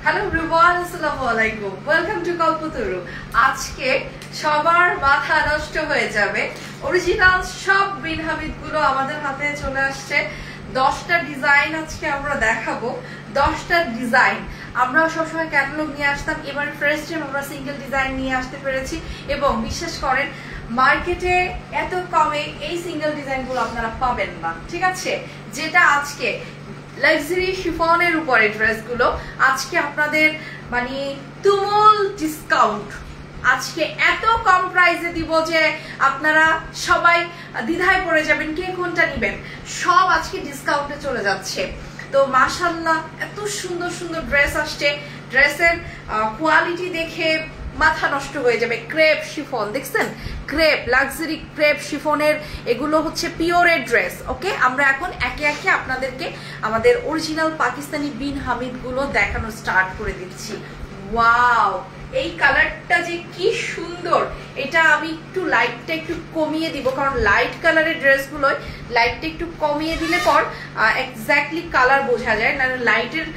Hello everyone, আসসালামু আলাইকুম। Welcome to কল্পতরু। আজকে সবার মাথা নষ্ট হয়ে যাবে, অরিজিনাল সব বিন হামিদ গুলো আমাদের হাতে চলে আসছে। 10টা ডিজাইন আজকে আমরা দেখাবো। 10টা ডিজাইন আমরা সবসময় ক্যাটালগ নিয়ে আসতাম, এবার ফার্স্ট টাইম আমরা সিঙ্গেল ডিজাইন নিয়ে আসতে পেরেছি। এবং বিশ্বাস করেন, মার্কেটে এত কমে এই সিঙ্গেল ডিজাইনগুলো আপনারা পাবেন না, ঠিক আছে? যেটা আজকে লাক্সারি শিফনের উপরে ড্রেসগুলো আজকে আপনাদের মানে তুমুল ডিসকাউন্ট, আজকে এত কম প্রাইসে দিব যে আপনারা সবাই দ্বিধায় পড়ে যাবেন কে কোনটা নেবেন। সব আজকে ডিসকাউন্টে চলে যাচ্ছে। তো মাশাআল্লাহ এত সুন্দর সুন্দর ড্রেস আসছে, ড্রেসের কোয়ালিটি দেখে মাথা নষ্ট হয়ে যাবে। ক্রেপ শিফন দেখছেন, ক্রেপ লাক্সারি ক্রেপ শিফনের এগুলো হচ্ছে পিওরের ড্রেস। ওকে, আমরা এখন একে একে আপনাদেরকে আমাদের অরিজিনাল পাকিস্তানি বিন হামিদ গুলো দেখানো স্টার্ট করে দিচ্ছি। ওয়াও, এই কালারটা যে কি সুন্দর! এটা আমি একটু লাইটটা একটু কমিয়ে দিব, কারণ লাইট কালারের ড্রেসগুলোয় লাইটটা একটু কমিয়ে দিলে পর এক্স্যাক্টলি কালার বোঝা যায় না, লাইটের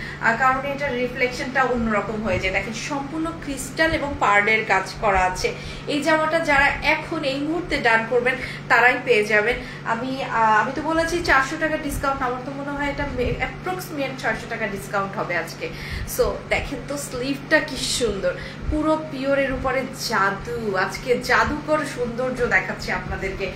কারণে এটা রিফ্লেকশনটা অন্যরকম হয়ে যায়। দেখেন সম্পূর্ণ ক্রিস্টাল এবং পার্লের কাজ করা আছে। এই জামাটা যারা এখন এই মুহূর্তে ডান করবেন তারাই পেয়ে যাবেন। আমি তো বলেছি 400 টাকা ডিসকাউন্ট, আমার তো মনে হয় এটা অ্যাপ্রক্সিমেট 600 টাকা ডিসকাউন্ট হবে আজকে। সো দেখেন তো স্লিভটা কি সুন্দর, পুরো পিওরের উপরে জাদু, আজকে জাদুকর সৌন্দর্য দেখাচ্ছে আপনাদেরকে।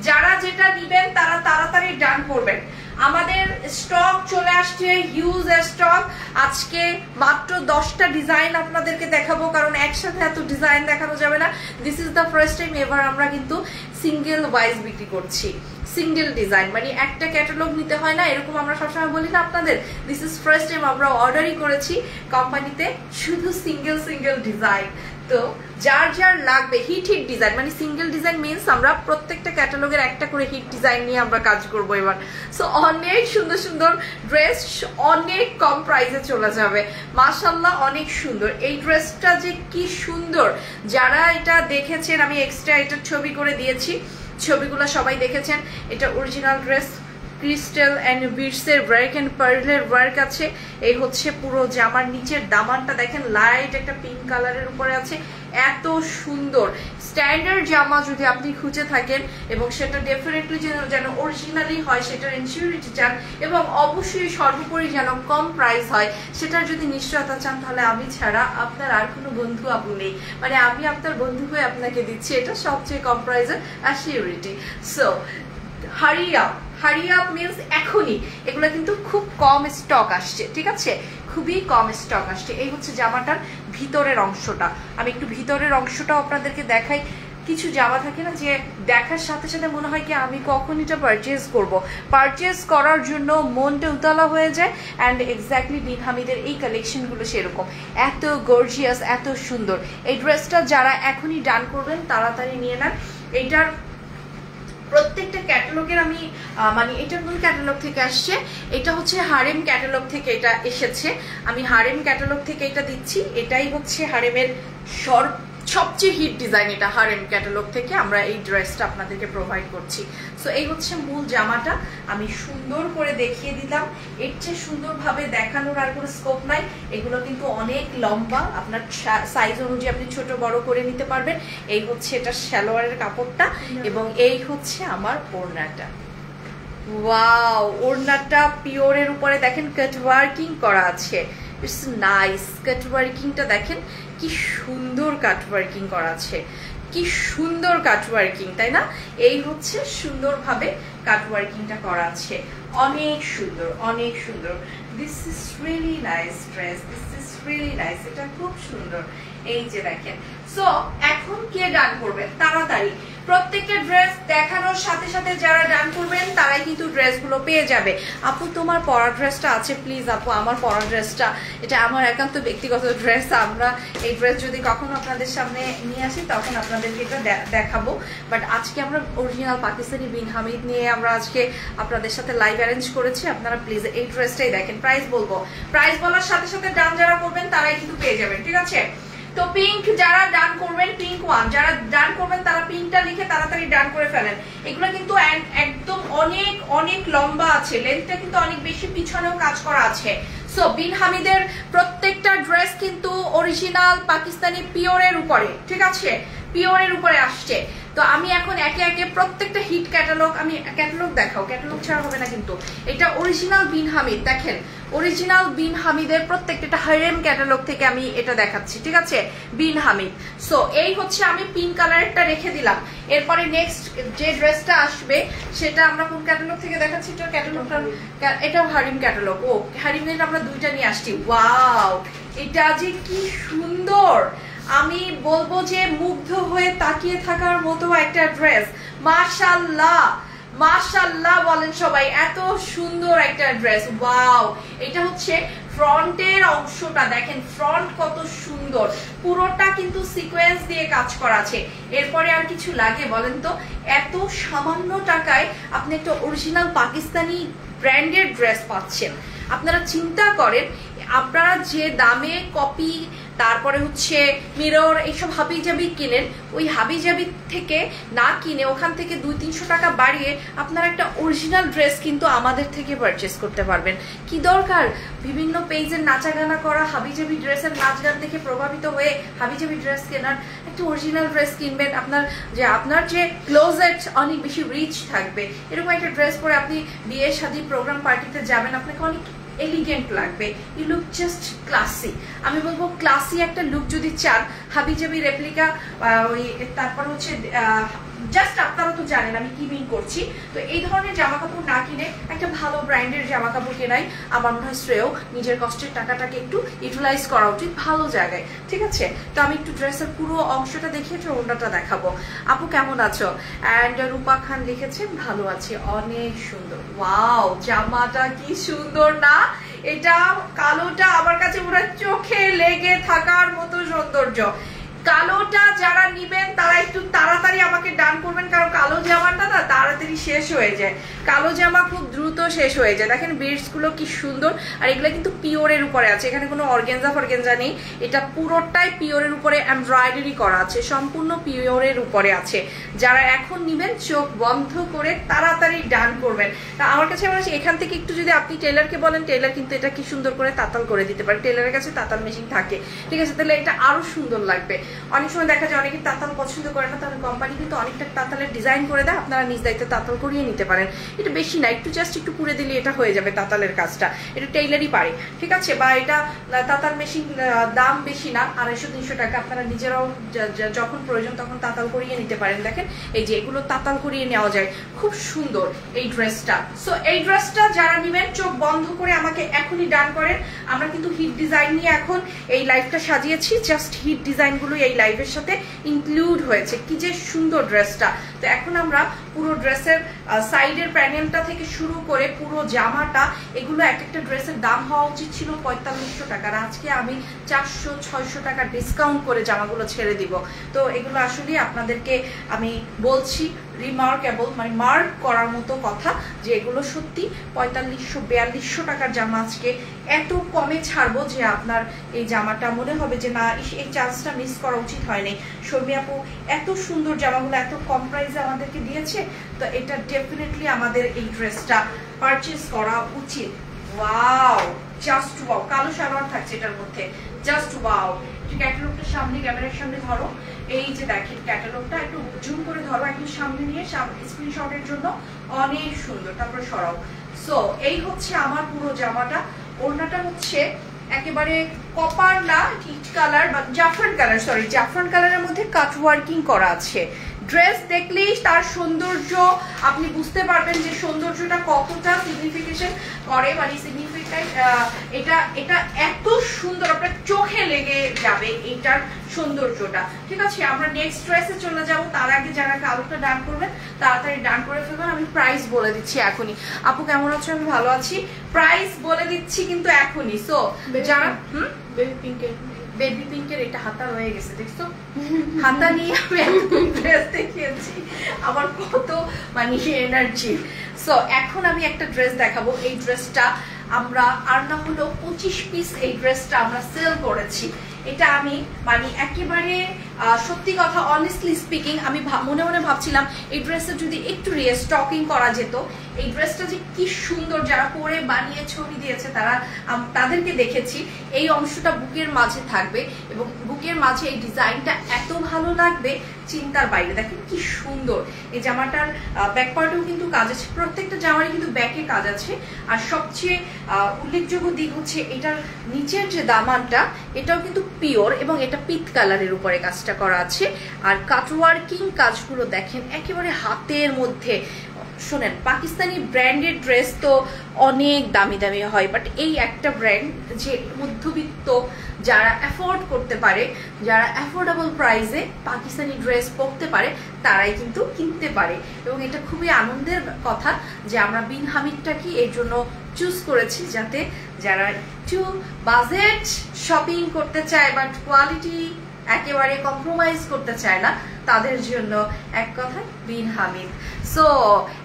যারা যেটা নিবেন তারা তাড়াতাড়ি ডান করবেন। আমাদের স্টক চলে আসছে, হিউজ স্টক। আজকে মাত্র 10টা ডিজাইন আপনাদেরকে দেখাবো, কারণ একসাথে এত ডিজাইন দেখানো যাবে না। This is the first time এবার আমরা কিন্তু সিঙ্গেল ওয়াইজ বিক্রি করছি। সিঙ্গেল ডিজাইন মানে একটা ক্যাটালগ নিতে হয় না, এরকম আমরা সবসময় বলি না আপনাদের। দিস ইজ ফার্স্ট টাইম আমরা অর্ডারই করেছি কোম্পানিতে শুধু সিঙ্গেল সিঙ্গেল ডিজাইন। তো যার যার লাগবে হিট ডিজাইন, মানে সিঙ্গেল ডিজাইন মিনস আমরা প্রত্যেকটা ক্যাটালগের একটা করে হিট ডিজাইন নিয়ে আমরা কাজ করবো এবার। সো অনেক সুন্দর সুন্দর ড্রেস অনেক কম প্রাইসে চলে যাবে। মাশাআল্লাহ অনেক সুন্দর এই ড্রেসটা, যে কি সুন্দর! যারা এটা দেখেছেন, আমি এক্সট্রা এটার ছবি করে দিয়েছি, ছবিগুলো সবাই দেখেছেন। এটা অরিজিনাল ড্রেস, ক্রিস্টাল এন্ড বিটসের ওয়ার্ক এন্ড পার্লের ওয়ার্ক আছে। এই হচ্ছে পুরো জামার নিচের দামানটা দেখেন, লাইট একটা পিঙ্ক কালারের উপরে আছে। এত সুন্দর স্ট্যান্ডার্ড জামা যদি আপনি খুঁজে থাকেন এবং সেটা ডেফিনেটলি যেন অরিজিনালি হয়, সেটার ইনসিউরিটি চান, এবং অবশ্যই সর্বোপরি যেন কম প্রাইস হয়, সেটার যদি নিশ্চয়তা চান, তাহলে আমি ছাড়া আপনার আর কোনো বন্ধু আপু নেই। মানে আমি আপনার বন্ধু হয়ে আপনাকে দিচ্ছি এটা সবচেয়ে কম প্রাইসের assurity. So hurry up means এখনই, এগুলো কিন্তু খুব কম স্টক আসছে, ঠিক আছে? খুবই কম স্টক আসছে। এই হচ্ছে জামাটার ভিতরের অংশটা। আমি একটু ভিতরের অংশটাও আপনাদেরকে দেখাই। কিছু জামা থাকে না যে দেখার সাথে সাথে মনে হয় কি আমি কখন এটা পারচেজ করব, পারচেজ করার জন্য মনটা উতলা হয়ে যায়। অ্যান্ড এক্স্যাক্টলি বিন হামিদের এই কালেকশনগুলো সেরকম, এত গর্জিয়াস, এত সুন্দর। এই ড্রেসটা যারা এখনই ডান করবেন তাড়াতাড়ি নিয়ে নেন। এইটার প্রত্যেকটা ক্যাটালগের আমি মানে এটা কোন ক্যাটালগ থেকে আসছে, এটা হচ্ছে হারেম ক্যাটালগ থেকে এটা এসেছে। আমি হারেম ক্যাটালগ থেকে এটা দিচ্ছি। এটাই হচ্ছে হারেমের সবচেয়ে হিট ডিজাইন। এটা হারেম ক্যাটালগ থেকে আমরা এই ড্রেসটা আপনাদেরকে প্রোভাইড করছি। সো এই হচ্ছে মূল জামাটা, আমি সুন্দর করে দেখিয়ে দিলাম। এর চেয়ে সুন্দরভাবে দেখানোর আর কোনো স্কোপ নাই। এগুলো কিন্তু অনেক লম্বা, আপনার সাইজ অনুযায়ী আপনি ছোট বড় করে নিতে পারবেন। এই হচ্ছে এটা সালোয়ারের কাপড়টা, এবং এই হচ্ছে আমার ওড়নাটা। ওয়াও, ওড়নাটা পিওরের উপরে দেখেন কাট ওয়ার্কিং করা আছে। It's nice. কাট ওয়ার্কিংটা দেখেন কি সুন্দর, কাট ওয়ার্কিং করা আছে, কি সুন্দর কাট ওয়ার্কিং, তাই না? এই হচ্ছে সুন্দরভাবে কাট ওয়ার্কিংটা করা আছে, অনেক সুন্দর, অনেক সুন্দর। This is really nice dress, this is really nice. এটা খুব সুন্দর। এই যে দেখেন। সো এখন কে ডান করবেন তাড়াতাড়ি, প্রত্যেকটা ড্রেস দেখানোর সাথে সাথে যারা ডান করবেন তারাই কিন্তু ড্রেসগুলো পেয়ে যাবে। আপু তোমার পরা ড্রেসটা আছে, প্লিজ আপু আমার পরা ড্রেসটা, এটা আমার একান্ত ব্যক্তিগত ড্রেস। আমরা এই ড্রেস যদি কখনো আপনাদের সামনে নিয়ে আসি তখন আপনাদেরকে এটা দেখাবো। বাট আজকে আমরা অরিজিনাল পাকিস্তানি বিন হামিদ নিয়ে আমরা আজকে আপনাদের সাথে লাইভ অ্যারেঞ্জ করেছি। আপনারা প্লিজ এই ড্রেসটাই দেখেন। প্রাইস বলবো, প্রাইস বলার সাথে সাথে ডান যারা করবেন তারাই কিন্তু পেয়ে যাবেন, ঠিক আছে? তো পিঙ্ক যারা ডান করবেন, পিঙ্ক ওয়ান যারা ডান করবেন তারা পিঙ্কটা লিখে তাড়াতাড়ি ডান করে ফেলেন। এগুলো কিন্তু একদম অনেক অনেক লম্বা আছে, লেন্থটা কিন্তু অনেক বেশি, পিছনেও কাজ করা আছে। সো সো বিন হামিদের প্রত্যেকটা ড্রেস কিন্তু অরিজিনাল পাকিস্তানি পিওরের উপরে, ঠিক আছে, পিওরের উপরে আসছে। তো আমি এখন একে একে প্রত্যেকটা হিট ক্যাটালগ, আমি ক্যাটালগ দেখাও, ক্যাটালগ ছাড়া হবে না কিন্তু। এটা অরিজিনাল বিন হামিদ, দেখেন অরিজিনাল বিন হামিদের প্রত্যেকটা হারেম ক্যাটালগ থেকে আমি এটা দেখাচ্ছি, ঠিক আছে, বিন হামিদ। সো এই হচ্ছে আমি পিঙ্ক কালারটা রেখে দিলাম। এরপরে নেক্সট যে ড্রেসটা আসবে সেটা আমরা কোন ক্যাটালগ থেকে দেখাচ্ছি, এটা ক্যাটালগটা, এটাও হারিম ক্যাটালগ। ও হারিমের আমরা দুইটা নিয়ে আসছি। ওয়াও, এটা যে কি সুন্দর, আমি বলবো যে মুগ্ধ হয়ে তাকিয়ে থাকার মতো একটা ড্রেস। মাশাআল্লাহ মাশাআল্লাহ বলেন সবাই, এত সুন্দর একটা ড্রেস। ওয়াও, এটা হচ্ছে ফ্রন্টের অংশটা, দেখেন ফ্রন্ট কত সুন্দর, পুরোটা কিন্তু সিকোয়েন্স দিয়ে কাজ করা আছে। এরপরে আর কিছু লাগে বলেন তো? এত সামান্য টাকায় আপনি একটা অরিজিনাল পাকিস্তানি ব্র্যান্ডের ড্রেস পাচ্ছেন। আপনারা চিন্তা করেন, আপনারা যে দামে কপি, তারপরে হচ্ছে মিরর, এইসব হাবিজাবি কিনেন, ওই হাবিজাবি থেকে না কিনে ওখান থেকে 200-300 টাকা বাড়িয়ে আপনারা একটা অরিজিনাল ড্রেস কিন্তু আমাদের থেকে পারচেস করতে পারবেন। কি দরকার বিভিন্ন পেজের নাচা গানা করা, হাবিজাবি ড্রেসের নাচ গান দেখে প্রভাবিত হয়ে হাবিজাবি ড্রেস কেনার, একটা অরিজিনাল ড্রেস কিনবেন। আপনার যে ক্লোজেট অনেক বেশি রিচ থাকবে, এরকম একটা ড্রেস পরে আপনি বিয়ে শাদী প্রোগ্রাম পার্টিতে যাবেন, আপনাকে অনেক এলিগেন্ট লাগবে, ইউ লুক জাস্ট ক্লাসি। আমি বলবো ক্লাসি একটা লুক যদি চান, হাবিজাবি রেপ্লিকা, ওই তারপর হচ্ছে জাস্ট আপনারা তো জানেন আমি কি মিন করছি। তো এই ধরনের জামা কাপড় না কিনে একটা ভালো ব্র্যান্ডের জামা কাপড় কেনাই আমার মনে হয় শ্রেয়। নিজের কষ্টের টাকাটাকে একটু ইউটিলাইজ করা উচিত ভালো জায়গায়, ঠিক আছে। তো আমি একটু ড্রেসের পুরো অংশটা দেখিয়ে ওনাটা দেখাবো। আপু কেমন আছো? অ্যান্ড রূপা খান লিখেছেন ভালো আছি, অনেক সুন্দর। ওয়াও, জামাটা কি সুন্দর না? এটা কালোটা আমার কাছে পুরো চোখে লেগে থাকার মতো সৌন্দর্য। কালোটা যারা নিবেন তারা একটু তাড়াতাড়ি আমাকে ডান করবেন, কারণ কালো জামাটা না তাড়াতাড়ি শেষ হয়ে যায়, কালো জামা খুব দ্রুত শেষ হয়ে যায়। দেখেন বিডস গুলো কি সুন্দর, আর এগুলো কিন্তু পিওরের উপরে আছে, এখানে কোনো অর্গেনজা ফরগেনজা নেই, এটা পুরোটাই পিওরের উপরে এমব্রয়ডারি করা আছে, সম্পূর্ণ পিওরের উপরে আছে। যারা এখন নিবেন চোখ বন্ধ করে তাড়াতাড়ি ডান করবেন। তা আমার কাছে মনে হচ্ছে এখান থেকে একটু যদি আপনি টেলারকে বলেন, টেলার কিন্তু এটা কি সুন্দর করে তাতাল করে দিতে পারে, টেলারের কাছে তাতাল মেশিন থাকে, ঠিক আছে, তাহলে এটা আরো সুন্দর লাগবে। অনেক সময় দেখা যায় অনেকে তাতাল পছন্দ করে না, তাহলে কোম্পানি কিন্তু অনেকটা তাতালের ডিজাইন করে দেয়, আপনারা নিজ দায়িত্বে তাতাল করিয়ে নিতে পারেন। এটা বেশি না, একটু জাস্ট একটু পুড়ে দিলে এটা হয়ে যাবে তাতালের কাজটা, এটা টেইলারই পারে, ঠিক আছে। বা এটা তাতাল মেশিন দাম বেশি না, 250-300 টাকা, আপনারা নিজেরাও যখন প্রয়োজন তখন তাতাল করিয়ে নিতে পারেন। দেখেন এই যে এগুলো তাতাল করিয়ে নেওয়া যায়, খুব সুন্দর এই ড্রেসটা। সো এই ড্রেসটা যারা নিবেন চোখ বন্ধ করে আমাকে এখনই ডান করেন। আমরা কিন্তু হিট ডিজাইন নিয়ে এখন এই লাইভটা সাজিয়েছি, জাস্ট হিট ডিজাইনগুলো এই লাইভের সাথে ইনক্লুড হয়েছে। কি যে সুন্দর ড্রেসটা। তো এখন আমরা পুরো ড্রেসের সাইডের প্যানেলটা থেকে শুরু করে পুরো জামাটা, এগুলো এক একটা ড্রেসের দাম হওয়া উচিত ছিল 4500 টাকার, আজকে আমি 400-600 টাকা ডিসকাউন্ট করে জামাগুলো ছেড়ে দিব। তো এগুলো আসলে আপনাদেরকে আমি বলছি রিমার্কেবল, মানে মার্ক করার মতো কথা, যে এগুলো সত্যি 4500-4200 টাকার জামা আজকে এত কমে ছাড়বো যে আপনার এই জামাটা মনে হবে যে না, এই চান্সটা মিস করা উচিত হয়নি। শর্মি আপু এত সুন্দর জামাগুলো এত কম প্রাইসে আমাদেরকে দিয়েছে, তো এটা ডেফিনেটলি আমাদের এই ড্রেসটা পারচেস করা উচিত। ওয়াও, জাস্ট ওয়াও, কালো সালোয়ার থাকছে এটার মধ্যে, জাস্ট ওয়াও। ক্যাটালগটা সামনে, ক্যামেরার সামনে ধরো, এই যে দেখেন ক্যাটালগটা একটু জুম করে ধরো, একটু সামনে নিয়ে স্ক্রিনশটের জন্য অনেক সুন্দর, তারপরে সরাও। সো এই হচ্ছে আমার পুরো জামাটা। ওড়নাটা হচ্ছে একেবারে কপার না, হিট কালার বা জাফরান কালার, সরি জাফরান কালারের মধ্যে কাট ওয়ার্কিং করা আছে। ড্রেস দেখলেই তার সৌন্দর্য আপনি বুঝতে পারবেন যে সৌন্দর্যটা কতটা সিগনিফিকেশন করে, মানে সিগনিফিকেন্ট, এটা এটা এত সুন্দর, আপনার চোখে লেগে যাবে এটার সৌন্দর্যটা, ঠিক আছে। আমরা নেক্সট ড্রেসে চলে যাব, তার আগে যারা কালোটা ডান করবেন তাড়াতাড়ি ডান করে ফেলবেন। আমি প্রাইস বলে দিচ্ছি এখনই। আপু কেমন আছো? আমি ভালো আছি। প্রাইস বলে দিচ্ছি কিন্তু এখনই। সো যারা বেবি পিঙ্কের এটা হাতা রয়ে গেছে, দেখছো, হাতা নিয়ে আমি ড্রেস দেখিয়েছি, আমার কত মানে এনার্জি। সো এখন আমি একটা ড্রেস দেখাবো। এই ড্রেসটা আমরা আর না হলো 25 পিস এই ড্রেসটা আমরা সেল করেছি। এটা আমি মানে একেবারে সত্যি কথা অনেস্টলি স্পিকিং আমি মনে মনে ভাবছিলাম এই ড্রেসটা যদি একটু রিস্টকিং করা যেত। এই ড্রেসটা যে কি সুন্দর, যারা পরে বানিয়ে ছবি দিয়েছে তাদেরকে দেখেছি। এই অংশটা বুকের মাঝে থাকবে এবং বুকের মাঝে এই ডিজাইনটা এত ভালো লাগবে চিন্তার বাইরে। দেখেন কি সুন্দর। এই জামাটার ব্যাক পার্টেও কিন্তু কাজ আছে, প্রত্যেকটা জামারই কিন্তু ব্যাকে কাজ আছে। আর সবচেয়ে উল্লেখযোগ্য দিক হচ্ছে এটার নিচের যে দামানটা এটাও কিন্তু পিওর এবং এটা পিত কালারের উপরে কাজটা করা আছে। আর কাটওয়ার্কিং কাজগুলো দেখেন একেবারে হাতের মধ্যে। শোনেন, পাকিস্তানি ব্র্যান্ডেড ড্রেস তো অনেক দামি দামি হয়, বাট এই একটা ব্র্যান্ড যে মধ্যবিত্ত যারা অ্যাফোর্ড করতে পারে, যারা অ্যাফোর্ডেবল প্রাইসে পাকিস্তানি ড্রেস পরতে পারে তারাই কিন্তু কিনতে পারে। এবং এটা খুবই আনন্দের কথা যে আমরা বিন হামিদটাকে এর জন্য চুজ করেছি, যাতে যারা একটু বাজেট শপিং করতে চায় বাট কোয়ালিটি একেবারে কম্প্রোমাইজ করতে চায় না তাদের জন্য এক কথা বিন হামিদ। সো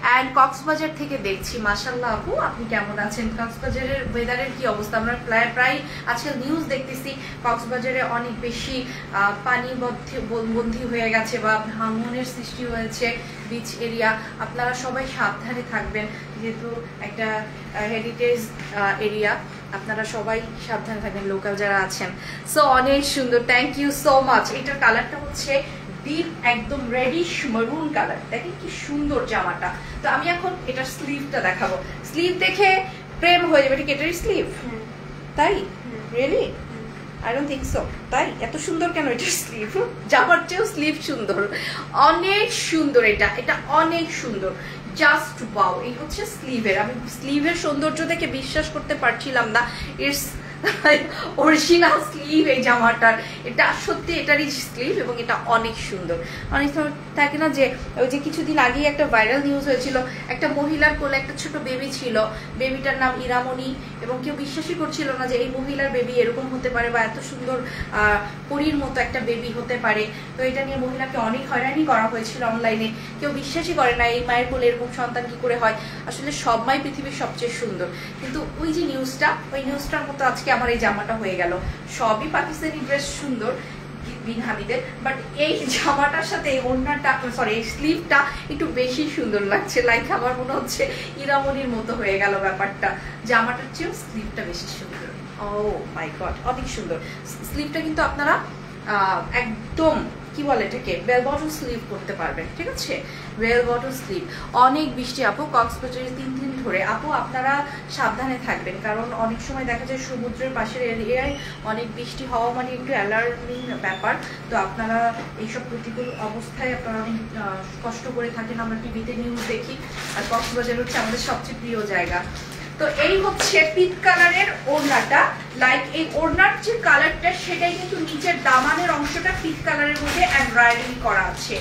অ্যান্ড কক্সবাজার থেকে দেখছি। মাশাআল্লাহ আপু, আপনি কেমন আছেন? কক্সবাজারের ওয়েদারের কি অবস্থা? আমরা প্রায় আজকাল নিউজ দেখতেছি কক্সবাজারে অনেক বেশি পানি বন্ধি হয়ে গেছে বা ভাঙনের সৃষ্টি হয়েছে বিচ এরিয়া। আপনারা সবাই সাবধানে থাকবেন, যেহেতু একটা হেরিটেজ এরিয়া। আপনারা সবাই সাবধানে থাকবেন লোকাল যারা আছেন। সো অনেক সুন্দর, থ্যাংক ইউ সো মাচ। এটার কালারটা হচ্ছে ডিপ একদম রেডিশ মারুন কালার। দেখেন কি সুন্দর জামাটা। তো আমি এখন এটার স্লিভটা দেখাবো। স্লিভ দেখে প্রেম হয়ে যাবে। এটা এটার স্লিভ? তাই? Really? I don't think so. তাই এত সুন্দর কেন এটার স্লিভ? জামার চেয়েও স্লিভ সুন্দর, অনেক সুন্দর। এটা অনেক সুন্দর, জাস্ট ওয়াও। এই হচ্ছে স্লিভের। আমি স্লিভের সৌন্দর্য দেখে বিশ্বাস করতে পারছিলাম না ইটস অরিজিনাল স্লিভ এই জামাটার। এটা সত্যি এটারই স্লিভ এবং এটা অনেক সুন্দর। অনেক সময় থাকে না যে ওই যে কিছুদিন আগে একটা ভাইরাল নিউজ হয়েছিল, একটা মহিলার কোলে একটা ছোট বেবি ছিল, বেবিটার নাম ইরামণি, এবং কেউ বিশ্বাসই করছিল না যে এই মহিলার বেবি এরকম হতে পারে বা এত সুন্দর পরীর মতো একটা বেবি হতে পারে। তো এটা নিয়ে মহিলাকে অনেক হয়রানি করা হয়েছিল অনলাইনে। কেউ বিশ্বাসই করে না এই মায়ের কোলে এরকম সন্তান কি করে হয়। আসলে সব মাই পৃথিবীর সবচেয়ে সুন্দর, কিন্তু ওই যে নিউজটা, ওই নিউজটার মতো আজকে আমার এই জামাটা হয়ে গেল। সবই পাকিস্তানি ড্রেস সুন্দর বিন হামিদের, বাট এই জামাটার সাথে ওড়নাটা, সরি এই স্লিভটা একটু বেশি সুন্দর লাগছে। লাইক আমার মনে হচ্ছে ইরামনির মতো হয়ে গেল ব্যাপারটা। জামাটার চেয়েও স্লিভটা বেশি সুন্দর। ও মাই গড, অনেক সুন্দর স্লিভটা। কিন্তু আপনারা একদম কি বলে এটাকে বেল বটম স্লিভ করতে পারবেন, ঠিক আছে? Bell bottom sleeve. অনেক বৃষ্টি আপু কক্সবাজারে 3 দিন ধরে। আপু আপনারা সাবধানে থাকবেন, কারণ অনেক সময় দেখা যায় সমুদ্রের পাশের এরিয়ায় অনেক বৃষ্টি হওয়া মানে একটু অ্যালার্মিং ব্যাপার। তো আপনারা এইসব প্রতিকূল অবস্থায় আপনারা অনেক কষ্ট করে থাকেন। আমরা টিভিতে নিউজ দেখি, আর কক্সবাজার হচ্ছে আমাদের সবচেয়ে প্রিয় জায়গা। তো এই হচ্ছে পিট কালারের ওড়নাটা। লাইক এই ওড়নার যে কালারটা সেটাই কিন্তু নিচের দামানের অংশটা পিট কালারের মধ্যে এমব্রয়ডারি করা আছে।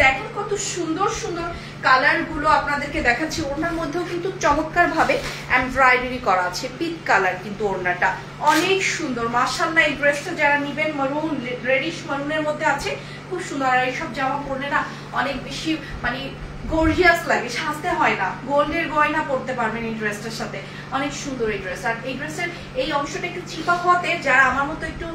দেখেন কত সুন্দর সুন্দর কালার গুলো আপনাদেরকে দেখাচ্ছি। ওড়নার মধ্যেও কিন্তু চমৎকার ভাবে এমব্রয়ডারি করা আছে। পিট কালার কিন্তু ওড়নাটা অনেক সুন্দর। মাশাআল্লাহ, এই ড্রেসটা যারা নিবেন মারুন, রেডিশ মারুনের মধ্যে আছে, খুব সুন্দর। আর এইসব জামা পরলে না অনেক বেশি মানে গর্জিয়াস লাগে, সাজতে হয় না। গোল্ডের গয়না পরতে পারবেন এই ড্রেসটার সাথে। অনেক সুন্দর এই ড্রেস। আর এই ড্রেসের এই অংশটা একটু চিপা হওয়াতে যারা আমার মতো একটু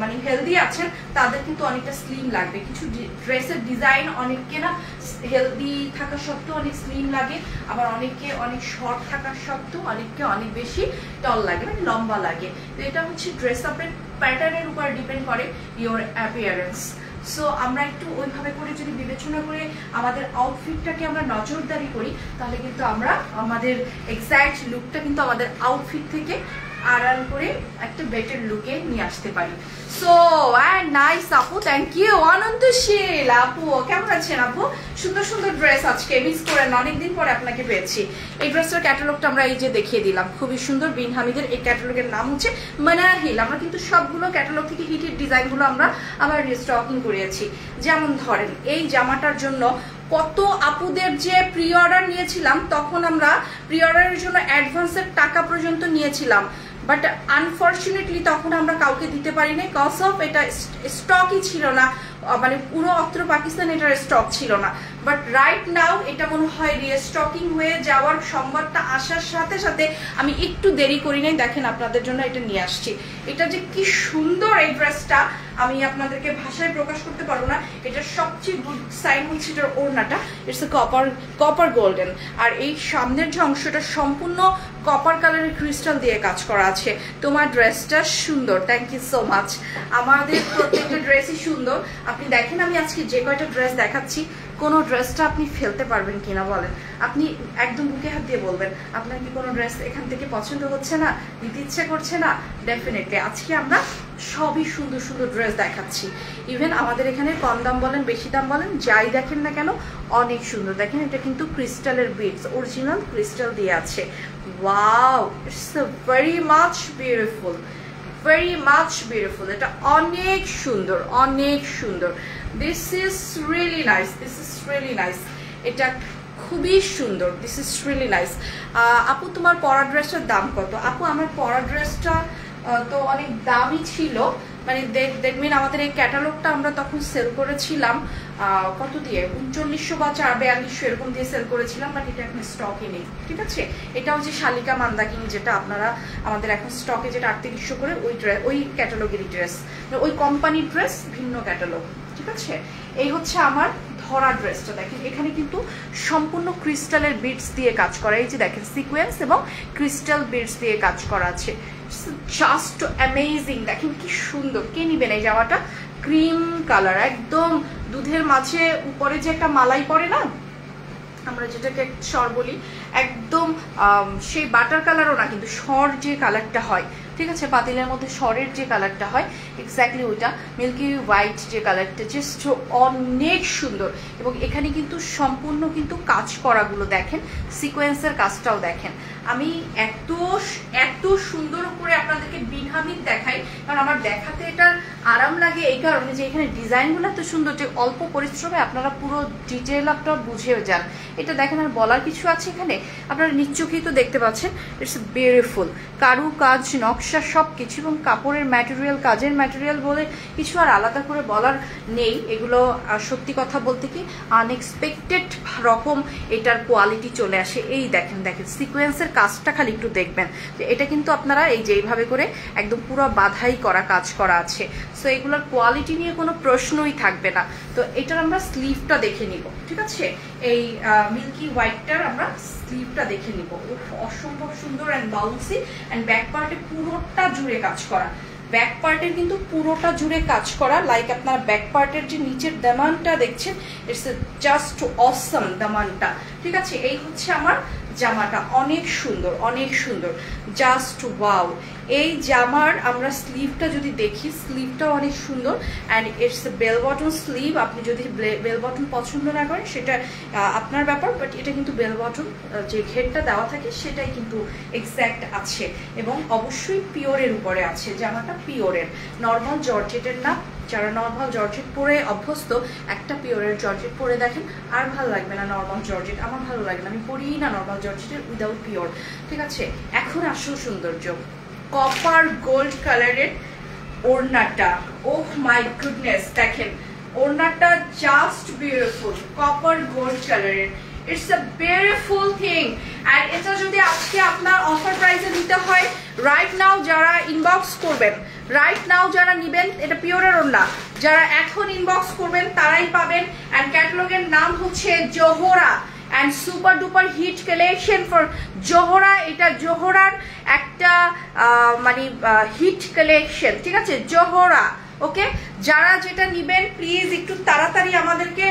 মানে হেলদি আছেন তাদের কিন্তু অনেকটা স্লিম লাগবে। কিছু ড্রেসের ডিজাইন অনেককে না হেলদি থাকা সত্ত্বেও অনেক স্লিম লাগে, আবার অনেককে অনেক শর্ট থাকার সত্ত্বেও অনেককে অনেক বেশি টল লাগে, মানে লম্বা লাগে। তো এটা হচ্ছে ড্রেস আপের প্যাটার্নের উপর ডিপেন্ড করে ইওর অ্যাপিয়ারেন্স। সো আমরা একটু ওইভাবে করে যদি বিবেচনা করে আমাদের আউটফিটটাকে আমরা নজরদারি করি, তাহলে কিন্তু আমরা আমাদের এক্স্যাক্ট লুকটা কিন্তু আমাদের আউটফিট থেকে আড়াল করে একটা বেটার লুকে নিয়ে আসতে পারি। সো নাইস আপু, থ্যাংক ইউ। অনন্তশীল আপু কেমন আছেন? আপু সুন্দর সুন্দর ড্রেস আজকে মিস করেন, অনেকদিন পরে আপনাকে পেয়েছি। এই ড্রেসটার ক্যাটালগটা আমরা এই যে দেখিয়ে দিলাম, খুবই সুন্দর। বিন হামিদের এই ক্যাটালগের নাম হচ্ছে মানাহিল। আমরা কিন্তু সবগুলো ক্যাটালগ থেকে হিটের ডিজাইনগুলো আমরা আবার রিস্টকিং করিয়েছি। যেমন ধরেন এই জামাটার জন্য কত আপুদের যে প্রি অর্ডার নিয়েছিলাম, তখন আমরা প্রি অর্ডারের জন্য অ্যাডভান্সের টাকা পর্যন্ত নিয়েছিলাম, বাট আনফর্চুনেটলি তখন আমরা কাউকে দিতে পারিনি, কজ অফ এটা স্টকই ছিল না। মানে পুরো অত্র পাকিস্তান এটার স্টক ছিল না, বাট রাইট নাও এটা মনে হয় রিস্টকিং হয়ে যাওয়ার সংবাদটা আসার সাথে সাথে আমি একটু দেরি করি নাই, দেখেন আপনাদের জন্য এটা নিয়ে আসছি। এটা যে কি সুন্দর এই ড্রেসটা আমি আপনাদেরকে ভাষায় প্রকাশ করতে পারবো না। এটার সবচেয়ে গুড সাইন হচ্ছে এটার ওড়নাটা, ইটস এ কপার গোল্ডেন, আর এই সামনের যে অংশটা সম্পূর্ণ কপার কালারের ক্রিস্টাল দিয়ে কাজ করা আছে। তোমার ড্রেসটা সুন্দর, থ্যাংক ইউ সো মাচ। আমাদের প্রত্যেকটা ড্রেসই সুন্দর। আপনি দেখেন আমি আজকে যে কয়টা ড্রেস দেখাচ্ছি, কোনো ড্রেসটা আপনি ফেলতে পারবেন কিনা বলেন? আপনি একদম বুকে হাত দিয়ে বলবেন আপনার কি কোনো ড্রেস এখান থেকে পছন্দ হচ্ছে না, নিতে ইচ্ছে করছে না? ডেফিনেটলি আজকে আমরা সবই সুন্দর সুন্দর ড্রেস দেখাচ্ছি। ইভেন আমাদের এখানে কম দাম বলেন বেশি দাম বলেন যাই দেখেন না কেন অনেক সুন্দর। দেখেন এটা কিন্তু ক্রিস্টালের বিটস, অরিজিনাল ক্রিস্টাল দিয়ে আছে। Wow, it's very much beautiful, very much beautiful. এটা অনেক সুন্দর, অনেক সুন্দর। This is really nice, this is really nice. এটা খুবই সুন্দর, দিস ইজ রিয়েলি নাইস। আপু তোমার পরা ড্রেসটার দাম কত? আপু আমার পরা ড্রেসটা তো অনেক দামই ছিল, মানে দেখবেন আমাদের এই ক্যাটালগটা আমরা তখন সেল করেছিলাম কত দিয়ে, 3900 বা 4200 এরকম দিয়ে সেল করেছিলাম, বাট এটা এখন স্টকে নেই। ঠিক আছে, এটা হচ্ছে শালিকা মান্দাকিনি, যেটা আপনারা আমাদের এখন স্টকে যেটা 3800 করে, ওই ক্যাটালগেরই ড্রেস, ওই কোম্পানির ড্রেস, ভিন্ন ক্যাটালগ। ঠিক আছে, এই হচ্ছে আমার ধরা ড্রেসটা। দেখেন এখানে কিন্তু সম্পূর্ণ ক্রিস্টালের বিটস দিয়ে কাজ করা, এই যে দেখেন সিকোয়েন্স এবং ক্রিস্টাল বিটস দিয়ে কাজ করা আছে। জাস্ট অ্যামেজিং, দেখেন কি সুন্দর। কে নিবেন এই জামাটা? ক্রিম কালার, একদম দুধের মাঝে উপরে যে একটা মালাই পড়ে না, আমরা যেটাকে সর বলি, একদম সেই বাটার কালারও না, কিন্তু সর যে কালারটা হয়, ঠিক আছে, পাতিলের মধ্যে সরের যে কালারটা হয়, এক্স্যাক্টলি ওইটা, মিল্কি হোয়াইট যে কালারটা, জাস্ট অনেক সুন্দর। এবং এখানে কিন্তু সম্পূর্ণ কিন্তু কাজ করাগুলো দেখেন, সিকোয়েন্সের কাজটাও দেখেন। আমি এত এত সুন্দর করে আপনাদেরকে বিনহামিদ দেখাই, কারণ আমার দেখাতে এটার আরাম লাগে এই কারণে যে এখানে ডিজাইনগুলো এত সুন্দর যে অল্প পরিশ্রমে আপনারা পুরো ডিটেল আপনারা বুঝে যান। এটা দেখেন, আর বলার কিছু আছে এখানে, আপনারা নিশ্চয়ই তো দেখতে পাচ্ছেন, ইটস বিউটিফুল। কারু কাজ, নকশা সব কিছু, এবং কাপড়ের ম্যাটেরিয়াল, কাজের ম্যাটেরিয়াল বলে কিছু আর আলাদা করে বলার নেই। এগুলো সত্যি কথা বলতে কি আনএক্সপেক্টেড রকম এটার কোয়ালিটি চলে আসে। এই দেখেন, দেখেন সিকোয়েন্সের কাজটা খালি একটু দেখবেন, যে এটা কিন্তু আপনারা এই যে এইভাবে করে একদম পুরো বাধাই করা কাজ করা আছে। সো এগুলোর কোয়ালিটি নিয়ে কোনো প্রশ্নই থাকবে না। তো এটার আমরা স্লিভটা দেখে নিব। ঠিক আছে, এই মিল্কি হোয়াইটটার আমরা স্লিভটা দেখে নিব। অসম্ভব সুন্দর অ্যান্ড বাউন্সি, অ্যান্ড ব্যাক পার্টে পুরোটা জুড়ে কাজ করা, ব্যাক পার্টের কিন্তু পুরোটা জুড়ে কাজ করা। লাইক আপনারা ব্যাক পার্টের যে নিচের দামানটা দেখছেন, ইটস জাস্ট অসম দামানটা। ঠিক আছে, এই হচ্ছে আমার জামাটা, অনেক সুন্দর, অনেক সুন্দর, জাস্ট ওয়াও। এই জামার আমরা স্লিভটা যদি দেখি, স্লিভটাও অনেক সুন্দর, and it's bell bottom sleeve. আপনি যদি বেল বটন পছন্দ না করেন সেটা আপনার ব্যাপার, বাট এটা কিন্তু বেল বটন যে ঘেরটা দেওয়া থাকে সেটাই কিন্তু এক্স্যাক্ট আছে, এবং অবশ্যই পিওরের উপরে আছে। জামাটা পিওরের, নর্মাল জর্জেটের না। যারা নর্মাল জর্জেট পরে অভ্যস্ত, একটা পিওরের জর্জেট পরে দেখেন, আর ভালো লাগবে না নর্মাল জর্জেট। আমার ভালো লাগে না, আমি পরিই না নর্মাল জর্জেটের উইদাউট পিওর। ঠিক আছে, এখন আসল সৌন্দর্য, কপার গোল্ড কালারের ওড়নাটা। ওহ মাই গুডনেস, দেখেন ওড়নাটা জাস্ট বিউটিফুল, কপার গোল্ড কালারের। It's a beautiful thing. আর এটা যদি আজকে আপনার অফার প্রাইসে দিতে হয়, রাইট নাও যারা ইনবক্স করবেন, রাইট নাও যারা নিবেন, এটা পিওরের ওড়না, যারা এখন ইনবক্স করবেন তারাই পাবেন। অ্যান্ড ক্যাটালগের নাম হচ্ছে Zohra, and super duper hit collection for Zohra. এটা জোহরার একটা মানে হিট কালেকশন। ঠিক আছে, জোহরা। ওকে, যারা যেটা নিবেন প্লিজ একটু তাড়াতাড়ি আমাদেরকে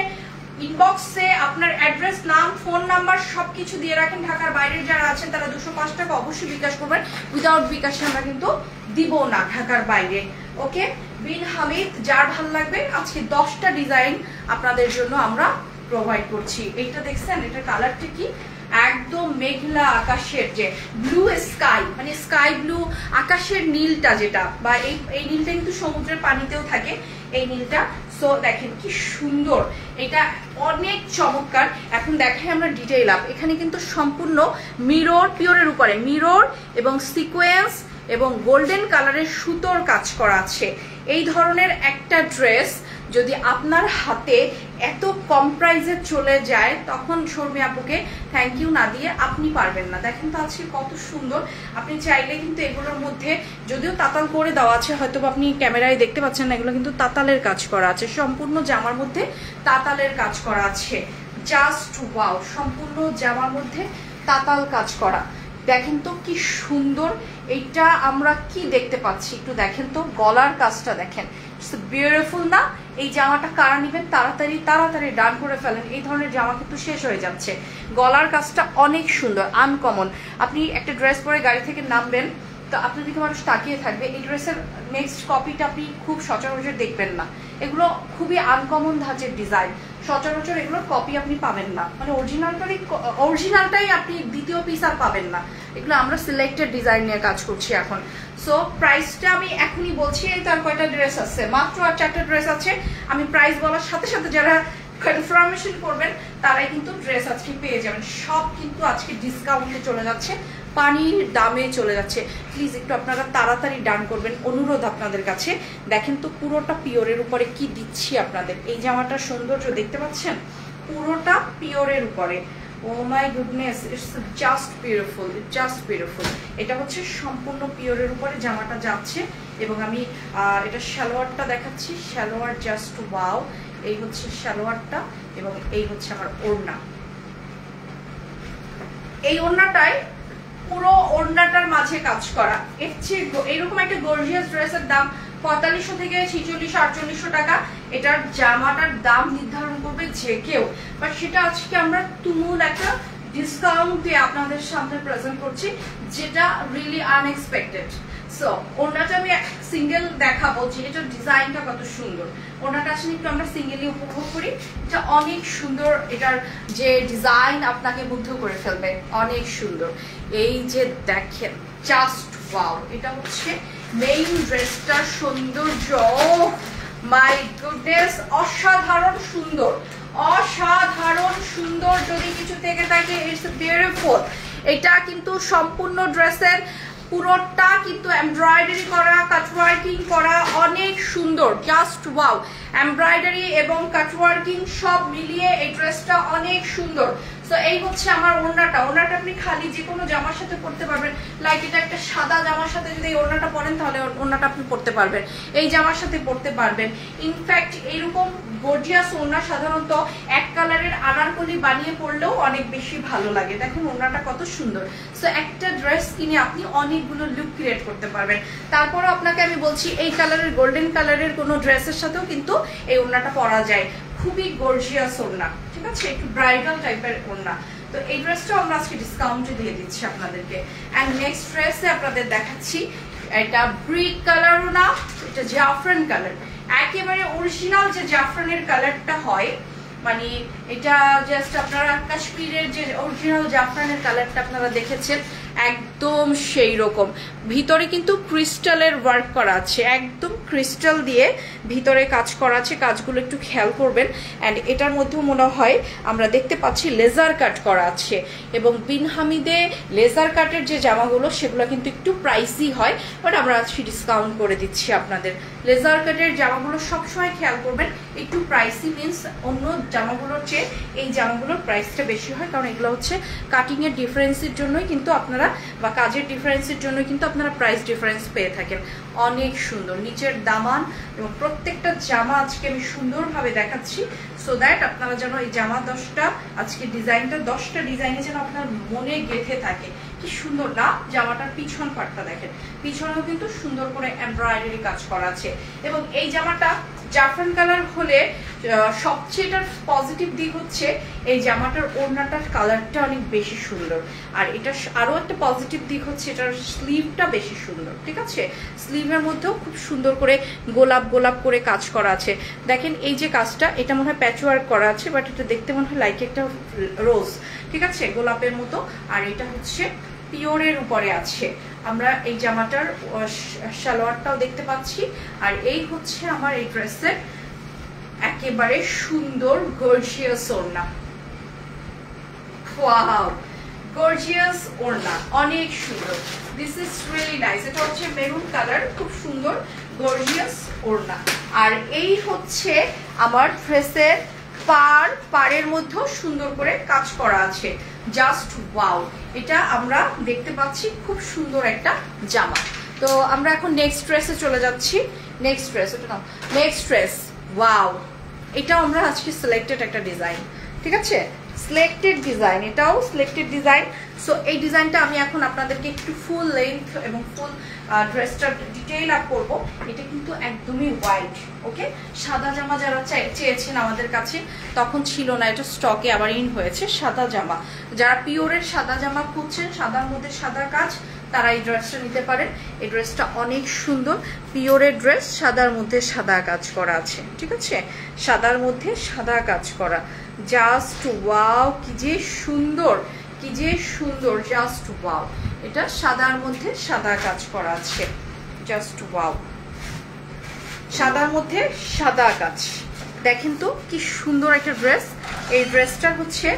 ইনবক্সে আপনার অ্যাড্রেস, নাম, ফোন নাম্বার সবকিছু দিয়ে রাখেন। ঢাকার বাইরের যারা আছেন তারা 205 টাকা অবশ্যই বিকাশ করবেন, উইদাউট বিকাশে আমরা কিন্তু দিব না ঢাকার বাইরে। ওকে, বিনহামিদ, যার ভালো লাগবে, আজকে 10টা ডিজাইন আপনাদের জন্য আমরা প্রোভাইড করছি। এইটা দেখছেন, এটার কালারটা কি, একদম মেঘলা আকাশের যে ব্লু স্কাই, মানে স্কাই ব্লু, আকাশের নীলটা যেটা, বা এই নীলটা কিন্তু সমুদ্রের পানিতেও থাকে এই নীলটা। সো দেখেন কি সুন্দর, এটা অনেক চমৎকার। এখন দেখাই আমরা ডিটেইল আপ। এখানে কিন্তু সম্পূর্ণ মিরর, পিওরের উপরে মিরর এবং সিকোয়েন্স এবং গোল্ডেন কালারের সুতোর কাজ করা আছে। এই ধরনের একটা ড্রেস যদি আপনার হাতে এত কম প্রাইসে চলে যায় তখন শর্মি আপুকে থ্যাংক ইউ না দিয়ে আপনি পারবেন না। দেখেন তো আজকে কত সুন্দর। আপনি চাইলে কিন্তু এগুলোর মধ্যে যদিও তাতাল করে দেওয়া আছে, হয়তো আপনি ক্যামেরায় দেখতে পাচ্ছেন না, এগুলো কিন্তু তাতালের কাজ করা আছে, সম্পূর্ণ জামার মধ্যে তাতালের কাজ করা আছে। জাস্ট ওয়াও, সম্পূর্ণ জামার মধ্যে তাতাল কাজ করা। দেখেন তো কি সুন্দর, এইটা আমরা কি দেখতে পাচ্ছি একটু দেখেন তো, গলার কাজটা দেখেন, বিউটিফুল না? এই জামাটা কারা নিবেন তাড়াতাড়ি তাড়াতাড়ি ডান করে ফেলেন, এই ধরনের জামা কিন্তু শেষ হয়ে যাচ্ছে। গলার কাজটা অনেক সুন্দর, আনকমন। আপনি একটা ড্রেস পরে গাড়ি থেকে নামবেন তো আপনার দিকে মানুষ তাকিয়ে থাকবে। এই ড্রেসের নেক্সট কপিটা আপনি খুব সচরাচর দেখবেন না, এগুলো খুবই আনকমন ধাঁচের ডিজাইন, সচরাচর এগুলোর কপি আপনি পাবেন না, মানে অরিজিনালটাই আপনি দ্বিতীয় পিস আর পাবেন না। এগুলো আমরা সিলেক্টেড ডিজাইন নিয়ে কাজ করছি এখন। সো প্রাইসটা আমি এখনই বলছি, এই তার কয়টা ড্রেস আছে, মাত্র আর 4টা ড্রেস আছে। আমি প্রাইস বলার সাথে সাথে যারা কনফার্মেশন করবেন তারাই কিন্তু ড্রেস আজকে পেয়ে যাবেন। সব কিন্তু আজকে ডিসকাউন্টে চলে যাচ্ছে, পানির দামে চলে যাচ্ছে। প্লিজ একটু আপনারা তাড়াতাড়ি ডান করবেন, অনুরোধ আপনাদের কাছে। দেখেন তো পুরোটা পিওরের উপরে কি দিচ্ছি আপনাদের। এই জামাটার সৌন্দর্য দেখতে পাচ্ছেন, পুরোটা পিওরের উপরে। Oh my goodness, it's just beautiful, just beautiful. এটা হচ্ছে সম্পূর্ণ পিওরের উপরে জামাটা যাচ্ছে, এবং আমি এটা সালোয়ারটা দেখাচ্ছি। সালোয়ার জাস্ট ওয়াও, এই হচ্ছে সালোয়ারটা, এবং এই হচ্ছে আমার ওড়না। এই ওড়নাটাই পুরো ওড়নাটার মাঝে কাজ করা। এর চেয়ে এরকম একটা গর্জিয়াস ড্রেসের দাম 4500 থেকে 4600-4800 টাকা। এটার জামাটার দাম নির্ধারণ করবে যে কেউ, বাট সেটা আজকে আমরা তুমুল একটা ডিসকাউন্ট দিয়ে আপনাদের সামনে প্রেজেন্ট করছি, যেটা রিয়েলি আনএক্সপেক্টেড। সো ওড়নাটা আমি সিঙ্গেল দেখাবো যে এটার ডিজাইনটা কত সুন্দর। ওড়নাটা আসলে একটু আমরা সিঙ্গেলি উপভোগ করি, এটা অনেক সুন্দর। এটার যে ডিজাইন আপনাকে মুগ্ধ করে ফেলবে, অনেক সুন্দর। এই যে দেখেন, জাস্ট ওয়াও। এটা হচ্ছে মেইন ড্রেসটার সৌন্দর্য, মাই গুডনেস, অসাধারণ সুন্দর, অসাধারণ সুন্দর। যদি কিছু থেকে থাকে, ইটস বিউটিফুল। এটা কিন্তু সম্পূর্ণ ড্রেসের পুরোটা কিন্তু এমব্রয়ডারি করা, কাটওয়ার্কিং করা, অনেক সুন্দর, জাস্ট ওয়াও। এমব্রয়ডারি এবং কাটওয়ার্কিং সব মিলিয়ে এই ড্রেসটা অনেক সুন্দর। সো এই হচ্ছে আমার ওড়নাটা। ওড়নাটা আপনি খালি যে কোনো জামার সাথে পরতে পারবেন, লাইক এটা একটা সাদা জামার সাথে যদি এই ওড়নাটা পরেন তাহলে ওড়নাটা আপনি পরতে পারবেন, এই জামার সাথে পরতে পারবেন। ইনফ্যাক্ট এইরকম গর্জিয়াস ওড়না সাধারণত এক কালারের আনারকলি বানিয়ে পরলেও অনেক বেশি ভালো লাগে। দেখুন ওড়নাটা কত সুন্দর। সো একটা ড্রেস কিনে আপনি অনেকগুলো লুক ক্রিয়েট করতে পারবেন। তারপরও আপনাকে আমি বলছি, এই কালারের গোল্ডেন কালারের কোনো ড্রেসের সাথেও কিন্তু এই ওড়নাটা পরা যায়। খুবই গর্জিয়াস ওড়না, ঠিক আছে, একটু ব্রাইডাল টাইপের ওড়না। তো এই ড্রেসটাও আমরা আজকে ডিসকাউন্টে দিয়ে দিচ্ছি আপনাদেরকে। অ্যান্ড নেক্সট ড্রেসে আপনাদের দেখাচ্ছি, এটা ব্রিক কালারও না, এটা জাফরান কালার, একেবারে অরিজিনাল যে জাফরানের কালারটা হয়, মানে এটা জাস্ট আপনারা কাশ্মীরের যে অরিজিনাল জাফরানের কালারটা আপনারা দেখেছেন, একদম সেই রকম। ভিতরে কিন্তু ক্রিস্টালের ওয়ার্ক করা আছে, একদম ক্রিস্টাল দিয়ে ভিতরে কাজ করা আছে, কাজগুলো একটু খেয়াল করবেন। অ্যান্ড এটার মধ্যেও মনে হয় আমরা দেখতে পাচ্ছি লেজার কাট করা আছে, এবং বিন হামিদে লেজার কাটের যে জামাগুলো সেগুলো কিন্তু একটু প্রাইসি হয়, বাট আমরা আজকে ডিসকাউন্ট করে দিচ্ছি আপনাদের। লেজার কাটের জামাগুলো সবসময় খেয়াল করবেন, একটু প্রাইসি মিনস অন্য জামাগুলোর চেয়ে এই জামাগুলোর প্রাইসটা বেশি হয়, কারণ এগুলো হচ্ছে কাটিংয়ের ডিফারেন্সের জন্যই কিন্তু আপনারা, বা কাজের ডিফারেন্সের জন্যই কিন্তু আপনারা প্রাইস ডিফারেন্স পেয়ে থাকেন। অনেক সুন্দর নিচের দামান, এবং প্রত্যেকটা জামা আজকে আমি সুন্দরভাবে দেখাচ্ছি, সো দ্যাট আপনারা যেন এই জামা 10টা আজকে ডিজাইনটা 10টা ডিজাইনে যেন আপনার মনে গেঁথে থাকে। কি সুন্দর না? জামাটার পিছন পাটটা দেখেন, পিছনেও কিন্তু সুন্দর করে এমব্রয়ডারি কাজ করা আছে। এবং এই জামাটা জাফরান কালার হলে সবচেয়ে এটার পজিটিভ দিক হচ্ছে এই জামাটার ওড়নাটার কালারটা অনেক বেশি সুন্দর, আর এটা আরো একটা পজিটিভ দিক হচ্ছে এটার স্লিভটা বেশি সুন্দর, ঠিক আছে। স্লিভের মধ্যেও খুব সুন্দর করে গোলাপ গোলাপ করে কাজ করা আছে। দেখেন এই যে কাজটা, এটা মনে হয় প্যাচওয়ার্ক করা আছে, বাট এটা দেখতে মনে হয় লাইক একটা রোজ, ঠিক আছে, গোলাপের মতো। আর এটা হচ্ছে পিওরের উপরে আছে। আমরা এই জামাটার সালোয়ারটাও দেখতে পাচ্ছি, আর এই হচ্ছে আমার এই ড্রেসের একেবারে সুন্দর গর্জিয়াস ওড়না। ওয়াও, গর্জিয়াস ওড়না, অনেক সুন্দর। This is really nice. এটা হচ্ছে মেরুন কালার, খুব সুন্দর গর্জিয়াস ওড়না। আর এই হচ্ছে আমার ড্রেসের পাড়ের মধ্যেও সুন্দর করে কাজ করা আছে, জাস্ট ওয়াও। এটা আমরা দেখতে পাচ্ছি খুব সুন্দর একটা জামা। তো আমরা এখন নেক্সট ড্রেসে চলে যাচ্ছি। নেক্সট ড্রেস, ওটা নাও। নেক্সট ড্রেস, ওয়াও, এটাও আমরা আজকে সিলেক্টেড একটা ডিজাইন, ঠিক আছে, সিলেক্টেড ডিজাইন, এটাও সিলেক্টেড ডিজাইন। সো এই ডিজাইনটা আমি এখন আপনাদেরকে একটু ফুল লেন্থ এবং ফুল ড্রেসটার ডিটেইল আপ করবো। এটা কিন্তু একদমই হোয়াইট, ওকে। সাদা জামা যারা চেয়েছেন আমাদের কাছে, তখন ছিল না, এটা স্টকে আবার ইন হয়েছে সাদা জামা। যারা পিওরের সাদা জামা খুঁজছেন, সাদার মধ্যে সাদা কাজ, তারা এই ড্রেসটা নিতে পারেন। এই ড্রেসটা অনেক সুন্দর, পিওরের ড্রেস, সাদার মধ্যে সাদা কাজ করা আছে, ঠিক আছে, সাদার মধ্যে সাদা কাজ করা, জাস্ট ওয়াও, কি যে সুন্দর, কি যে সুন্দর, জাস্ট ওয়াও। এটা সাদার মধ্যে সাদা কাজ করা আছে, জাস্ট ওয়াও, সাদার মধ্যে সাদা কাজ। দেখেন তো কি সুন্দর একটা ড্রেস। এই ড্রেসটা হচ্ছে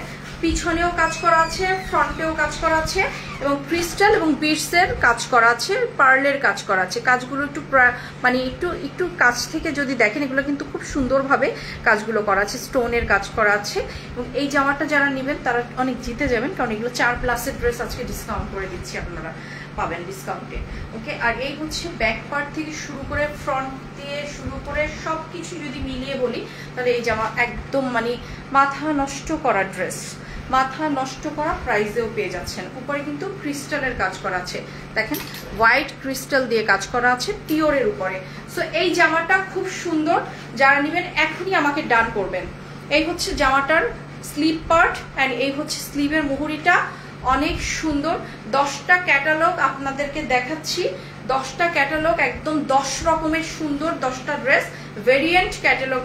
পিছনেও কাজ করা আছে, ফ্রন্টেও কাজ করা আছে, এবং ক্রিস্টাল এবং বিটসের কাজ করা আছে, পার্লের কাজ করা আছে। কাজগুলো একটু মানে একটু কাছ থেকে যদি দেখেন, এগুলো কিন্তু খুব সুন্দরভাবে কাজগুলো করা আছে, স্টোনের কাজ করা আছে। এবং এই জামাটা যারা নেবেন তারা অনেক জিতে যাবেন, কারণ এগুলো 4+এর ড্রেস আজকে ডিসকাউন্ট করে দিচ্ছি, আপনারা পাবেন ডিসকাউন্টে, ওকে। আর এই হচ্ছে ব্যাক পার্ট থেকে শুরু করে ফ্রন্ট দিয়ে শুরু করে সবকিছু যদি মিলিয়ে বলি, তাহলে এই জামা একদম মানে মাথা নষ্ট করা ড্রেস, মাথা নষ্ট করা প্রাইসেও পেয়ে যাচ্ছেন। উপরে কিন্তু ক্রিস্টালের কাজ করা আছে, দেখেন হোয়াইট ক্রিস্টাল দিয়ে কাজ করা আছে পিওরের উপরে। সো এই জামাটা খুব সুন্দর, যারা নেবেন এখনই আমাকে ডান করবেন। এই হচ্ছে জামাটার স্লিভ পার্ট, অ্যান্ড এই হচ্ছে স্লিভের মুহুরিটা, অনেক সুন্দর। 10টা ক্যাটালগ আপনাদেরকে দেখাচ্ছি, 10টা ক্যাটালগ, একদম 10 রকমের সুন্দর 10টা ড্রেস ভেরিয়েন্ট ক্যাটালগ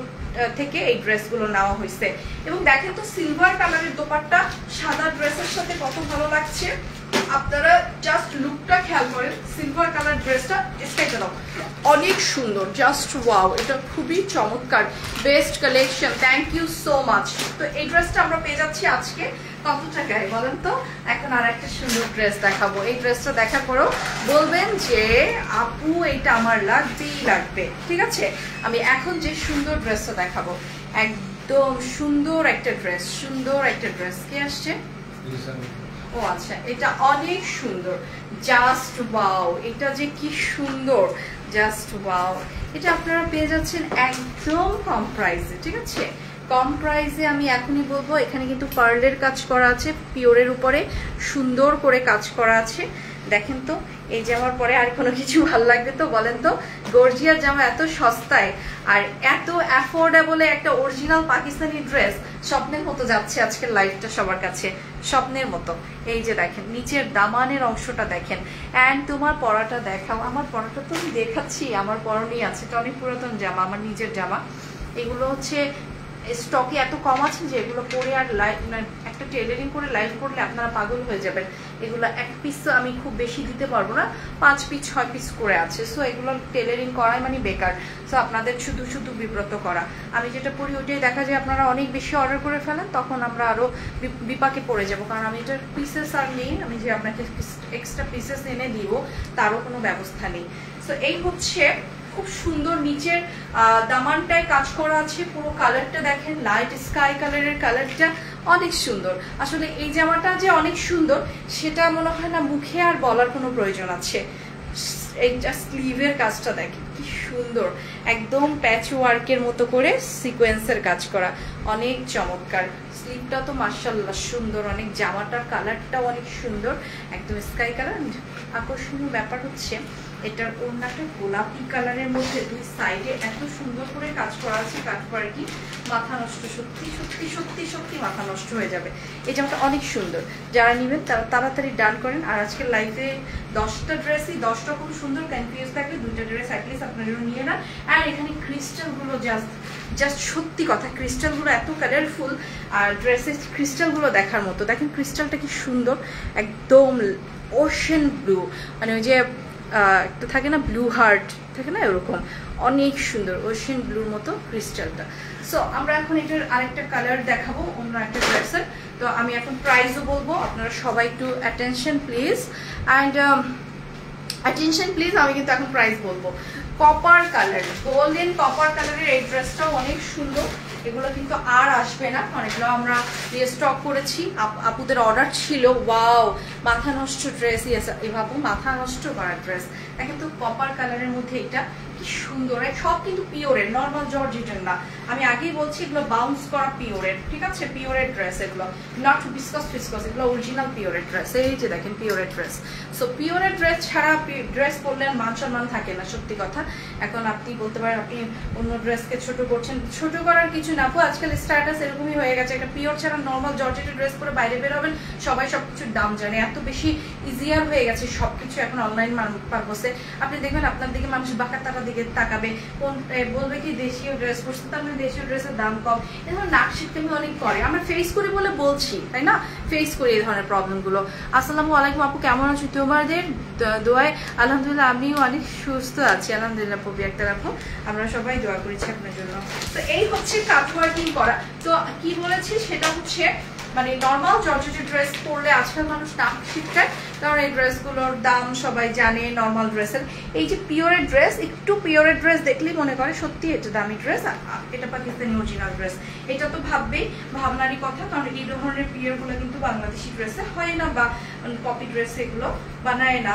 থেকে এই ড্রেসগুলো নেওয়া হয়েছে। এবং দেখেন তো সিলভার কালারের দোপাট্টা সাদা ড্রেসের সাথে কত ভালো লাগছে, আপনারা জাস্ট লুকটা খেয়াল করেন। সিলভার কালার ড্রেসটা স্কেচে দাও, অনেক সুন্দর, জাস্ট ওয়াও, এটা খুবই চমৎকার, best collection, thank you so much. তো এই ড্রেসটা আমরা পেয়ে যাচ্ছি আজকে কত টাকায় বলেন তো? এখন আর একটা সুন্দর ড্রেস দেখাবো। এই ড্রেসটা দেখার পরেও বলবেন যে আপু এইটা আমার লাগবেই লাগবে, ঠিক আছে। আমি এখন যে সুন্দর ড্রেসটা দেখাবো, একদম সুন্দর একটা ড্রেস, সুন্দর একটা ড্রেস। কে আসছে? ও আচ্ছা, এটা অনেক সুন্দর, জাস্ট ওয়াও, এটা যে কি সুন্দর, জাস্ট ওয়াও। এটা আপনারা পেয়ে যাচ্ছেন একদম কম প্রাইসে, ঠিক আছে, কম প্রাইসে। আমি এখনই বলবো, এখানে কিন্তু পার্লের কাজ করা আছে, পিওরের উপরে সুন্দর করে কাজ করা আছে। দেখেন তো এই জামার পরে আর কোনো কিছু ভালো লাগবে তো বলেন তো? গর্জিয়াস জামা এত সস্তায় আর এত অ্যাফোর্ডেবলে একটা অরিজিনাল পাকিস্তানি ড্রেস, স্বপ্নের মতো যাচ্ছে আজকের লাইফটা সবার কাছে, স্বপ্নের মতো। এই যে দেখেন নিচের দামানের অংশটা দেখেন, অ্যান্ড তোমার পরাটা দেখাও। আমার পরাটা তো আমি দেখাচ্ছি, আমার পরনই আছে, এটা অনেক পুরাতন জামা, আমার নিজের জামা। এগুলো হচ্ছে স্টকে এত কম আছে যে এগুলো পরে আর লাইভ, একটা টেলারিং করে লাইভ করলে আপনারা পাগল হয়ে যাবেন। এগুলো এক পিস আমি খুব বেশি দিতে পারবো না, 5 পিস 6 পিস করে আছে। সো এগুলো টেলারিং করাই মানে বেকার, সো আপনাদের শুধু শুধু বিব্রত করা। আমি যেটা পড়ি ওইটাই দেখা যায় আপনারা অনেক বেশি অর্ডার করে ফেলেন, তখন আমরা আরও বিপাকে পড়ে যাব, কারণ আমি এটার পিসেস আর নেই, আমি যে আপনাকে এক্সট্রা পিসেস এনে দিব তারও কোনো ব্যবস্থা নেই। সো এই হচ্ছে খুব সুন্দর নিচের দামানটায় কাজ করা আছে, পুরো কালারটা দেখেন, লাইট স্কাই কালারের কালারটা অনেক সুন্দর। আসলে এই জামাটা যে অনেক সুন্দর সেটা মনে হয় না মুখে আর বলার কোনো প্রয়োজন আছে। এইটা স্লিভের কাজটা দেখেন কি সুন্দর, একদম প্যাচ ওয়ার্কের মতো করে সিকোয়েন্সের কাজ করা, অনেক চমৎকার। স্লিভটা তো মাশাআল্লাহ সুন্দর অনেক, জামাটার কালারটাও অনেক সুন্দর, একদম স্কাই কালার। আকর্ষণীয় ব্যাপার হচ্ছে এটার ওড়নাটা গোলাপি কালারের মধ্যে দুই সাইডে এত সুন্দর করে কাজ করা আছে, কাজ করে কি মাথা নষ্ট, সত্যি সত্যি সত্যি সত্যি মাথা নষ্ট হয়ে যাবে। এই জামাটা অনেক সুন্দর, যারা নেবেন তারা তাড়াতাড়ি ডান করেন। আর আজকের লাইফে 10টা ড্রেসই 10 রকম সুন্দর, কনফিউজ থাকলে 2টা ড্রেস অ্যাটলিস্ট আপনার জন্য নিয়ে নেন। আর এখানে ক্রিস্টালগুলো জাস্ট সত্যি কথা, ক্রিস্টালগুলো এত কালারফুল, আর ড্রেসের ক্রিস্টালগুলো দেখার মতো। দেখেন ক্রিস্টালটা কি সুন্দর, একদম ওশেন ব্লু, মানে ওই যে একটা থাকে না ব্লু হার্ট থাকে না, এরকম অনেক সুন্দর ওশেন ব্লুর মতো ক্রিস্টালটা। সো আমরা এখন এটার আরেকটা কালার দেখাবো অন্য একটা ড্রেসের। তো আমি এখন প্রাইসও বলবো, আপনারা সবাই একটু attention please, and attention please. আমি কিন্তু এখন প্রাইস বলবো। কপার কালার, গোল্ডেন কপার কালারের এই ড্রেসটাও অনেক সুন্দর। এগুলো কিন্তু আর আসবে না, অনেকগুলো আমরা রিস্টক করেছি, আপুদের অর্ডার ছিল। ওয়াও, মাথা নষ্ট ড্রেস, এভাবে মাথা নষ্ট করা ড্রেস। দেখেন তো কপার কালারের মধ্যে এটা কি সুন্দর, সব কিন্তু পিওরের, নর্মাল জর্জেটের না। আমি আগেই বলছি এগুলো বাউন্স করা পিওরের, ঠিক আছে, পিওরের ড্রেস এগুলো, নট বিসকস ফিসকস, এগুলো অরিজিনাল পিওরের ড্রেস। এই যে দেখেন পিওরের ড্রেস। সো পিওরের ড্রেস ছাড়া ড্রেস পরলে মান সম্মান থাকে না, সত্যি কথা। এখন আপনি বলতে পারেন আপনি অন্য ড্রেসকে ছোট করছেন, ছোট করার কিছু না আপু, আজকাল স্ট্যাটাস এরকমই হয়ে গেছে। একটা পিওর ছাড়া নর্মাল জর্জেটের ড্রেস পরে বাইরে বেরোবেন, সবাই সবকিছুর দাম জানে, এত বেশি ইজিয়ার হয়ে গেছে সবকিছু এখন অনলাইন পারপসে। আপনি দেখবেন আপনার দিকে মানুষ বাঁকা টাকা দিকে তাকাবে, কোন বলবে কি দেশীয় ড্রেস পরছে, তার মানে দেশীয় ড্রেসের দাম কম। এই ধরনের নাক শিখতে অনেক করে, আমরা ফেস করি বলে বলছি, তাই না, ফেস করি এই ধরনের প্রবলেম গুলো। আসসালামু আলাইকুম আপু, কেমন আছো? তোমাদের দোয়ায় আলহামদুলিল্লাহ আমিও অনেক সুস্থ আছি, আলহামদুলিল্লাহ পপি আক্তার আপু, আমরা সবাই দোয়া করেছি আপনার জন্য। তো এই হচ্ছে কাট ওয়ার্কিং করা। তো কি বলেছি সেটা হচ্ছে মানে নর্মাল জর্জেটের ড্রেস পরলে আজকাল মানুষ নাক শিখটায়, কারণ এই ড্রেসগুলোর দাম সবাই জানে নর্মাল ড্রেসের। এই যে পিওরের ড্রেস, একটু পিওরের ড্রেস দেখলেই মনে করে সত্যি এটা দামি ড্রেস, এটা পাকিস্তানি অরিজিনাল ড্রেস। এটা তো ভাববেই, ভাবনারই কথা, কারণ এই ধরনের পিওরগুলো কিন্তু বাংলাদেশি ড্রেসে হয় না, বা কপি ড্রেস এগুলো বানায় না।